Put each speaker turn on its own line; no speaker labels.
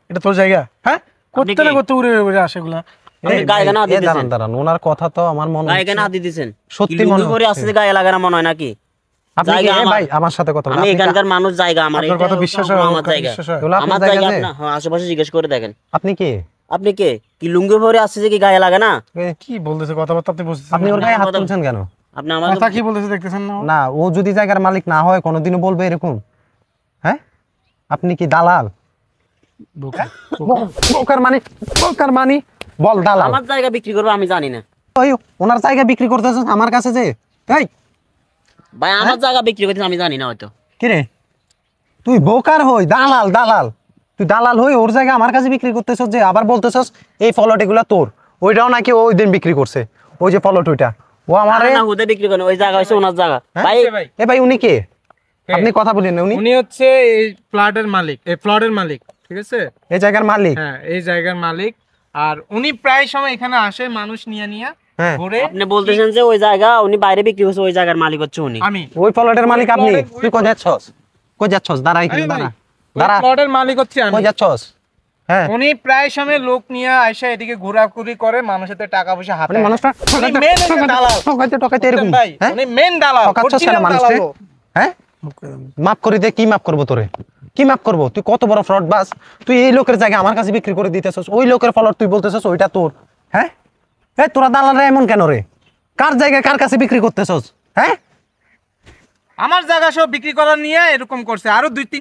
এটা তোর জায়গা? হ্যাঁ, করতে না করতে উড়ে উড়ে আসে এগুলা।
আপনি গায়ে কেন হাত দিতেছেন?
দাঁড়ান ওনার কথা তো আমার মনে
গায়ে কেন হাত দিতেছেন?
সত্যি
কি
মনে
লুঙ্গি পরে আসছে গায়ে লাগে না মনে হয় নাকি?
আপনি কি ভাই আমার সাথে কথা বলেন?
আমি এখানকার মানুষ, জায়গা আমার,
আপনার কথা বিশ্বাস হয়,
আমার জায়গা, আমার জায়গা। আপনার আশেপাশে জিজ্ঞেস করে দেখেন।
আপনি কে?
আপনি কে? কি লুঙ্গি পরে আসছে যে কি গায়ে লাগে না?
কি বলতেছে কথাবার্তা আপনি বুঝতেছেন?
আপনি ওর গায়ে হাত তুলছেন কেন?
আপনি আমার
কথা কি বলতেছে দেখতেছেন না?
না, ও যদি জায়গার মালিক না হয় কোনোদিনও বলবে এরকম? হ্যাঁ, আপনি কি দালাল? বোকার মানি বল দালাল।
আমার জায়গা বিক্রি করবে আমি জানি না।
ওই ওনার জায়গা বিক্রি করতেছ আমার কাছে যে? এই
ভাই আমার জায়গা বিক্রি করতে আমি জানি না হয়তো।
কি রে, তুই বোকার হই দালাল, তুই দালাল হই ওর জায়গা আমার কাছে বিক্রি করতেছ যে, আবার বলতেছস এই ফলট এগুলা তোর। ওইটাও নাকি ওই দিন বিক্রি করছে, ওই যে ফলট ওইটা ও আমারে
না হুদে বিক্রি করে, ওই জায়গা হইছে ওনার জায়গা। ভাই
এ ভাই উনি কে? আপনি কথা বলেন না।
উনি হচ্ছে এই ফ্ল্যাটের মালিক, এই প্লটের মালিক, ঠিক আছে?
এই জায়গার মালিক?
হ্যাঁ, এই জায়গার মালিক। আর উনি প্রায় সময় এখানে আসে মানুষ নিয়ে
হ্যাঁ,
ঘুরে।
আপনি বলতেছেন যে ওই জায়গা উনি বাইরে বিক্রি করছে, ওই জায়গার মালিক হচ্ছে উনি।
আমি
ওই ফলটের মালিক আপনি? তুই কই যাচ্ছস? দাঁড়া এখানে, দাঁড়া।
প্লটের মালিক হচ্ছে আমি।
কই যাচ্ছস? হ্যাঁ,
উনি প্রায় সময় লোক নিয়ে আসে এদিকে ঘোরাঘুরি করে, মানুষের সাথে টাকা পয়সা হাতে।
মানে মানুষটা
উনি main একটা দালাল।
ঠকাইতে এরকম?
ভাই,
হ্যাঁ,
উনি মেন দালাল।
ঠকাচ্ছস কেন মানুষকে? হ্যাঁ, মাফ করে দে। কি মাফ করবো তোরে? কি মাফ করবো? তুই কত বড় ফ্রড বাস! তুই এই লোকের জায়গা আমার কাছে বিক্রি করে দিতেছস, ওই লোকের ফলট তুই বলতেছস ওইটা তোর। হ্যাঁ, এই তোরা দালালরা এমন কেন রে? কার জায়গায় কার কাছে বিক্রি করতেছস? হ্যাঁ,
আমার জায়গা সব বিক্রি করার নিয়ে এরকম করছে। আরো 2-3